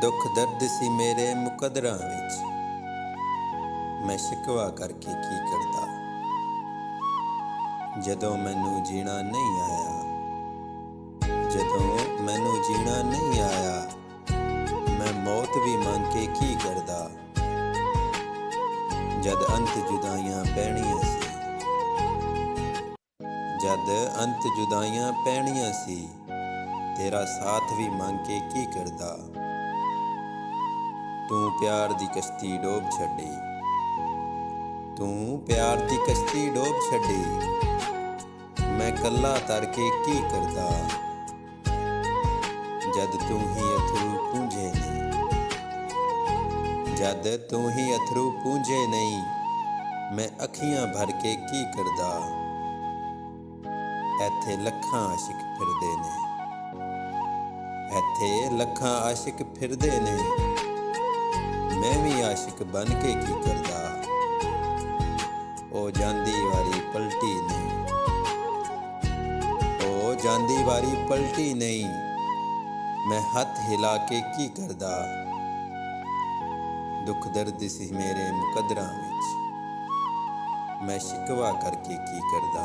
ਦੁੱਖ ਦਰਦ ਸੀ ਮੇਰੇ ਮੁਕੱਦਰਾਂ ਵਿੱਚ, ਮੈਂ ਸ਼ਿਕਵਾ ਕਰਕੇ ਕੀ ਕਰਦਾ। ਜਦੋਂ ਮੈਨੂੰ ਜੀਣਾ ਨਹੀਂ ਆਇਆ, ਜਦੋਂ ਮੈਨੂੰ ਜੀਣਾ ਨਹੀਂ ਆਇਆ, ਮੈਂ ਮੌਤ ਵੀ ਮੰਗ ਕੇ ਕੀ ਕਰਦਾ। ਜਦ ਅੰਤ ਜੁਦਾਈਆਂ ਪੈਣੀਆਂ ਸੀ, ਜਦ ਅੰਤ ਜੁਦਾਈਆਂ ਪੈਣੀਆਂ ਸੀ, ਤੇਰਾ ਸਾਥ ਵੀ ਮੰਗ ਕੇ ਕੀ ਕਰਦਾ। ਤੂੰ ਪਿਆਰ ਦੀ ਕਸ਼ਤੀ ਡੋਬ ਛੱਡੀ, ਤੂੰ ਪਿਆਰ ਦੀ ਕਸ਼ਤੀ ਡੋਬ ਛੱਡੀ, ਮੈਂ ਕੱਲਾ ਤਰ ਕੇ ਕੀ ਕਰਦਾ। ਜਦ ਤੂੰ ਹੀ ਅਥਰੂ ਪੂੰਝੇ ਨਹੀਂ, ਜਦ ਤੂੰ ਹੀ ਅਥਰੂ ਪੂੰਝੇ ਨਹੀਂ, ਮੈਂ ਅੱਖੀਆਂ ਭਰ ਕੇ ਕੀ ਕਰਦਾ। ਇੱਥੇ ਲੱਖਾਂ ਆਸ਼ਿਕ ਫਿਰਦੇ ਨੇ, ਇੱਥੇ ਲੱਖਾਂ ਆਸ਼ਿਕ ਫਿਰਦੇ ਨੇ, ਮੈਂ ਵੀ ਆਸ਼ਿਕ ਬਣ ਕੇ ਕੀ ਕਰਦਾ। ਉਹ ਜਾਂਦੀ ਵਾਰੀ ਪਲਟੀ ਨਹੀਂ, ਉਹ ਜਾਂਦੀ ਵਾਰੀ ਪਲਟੀ ਨਹੀਂ, ਮੈਂ ਹੱਥ ਹਿਲਾ ਕੇ ਕੀ ਕਰਦਾ। ਦੁੱਖ ਦਰਦ ਸੀ ਮੇਰੇ ਮੁਕੱਦਰਾਂ ਵਿੱਚ, ਮੈਂ ਸ਼ਿਕਵਾ ਕਰਕੇ ਕੀ ਕਰਦਾ।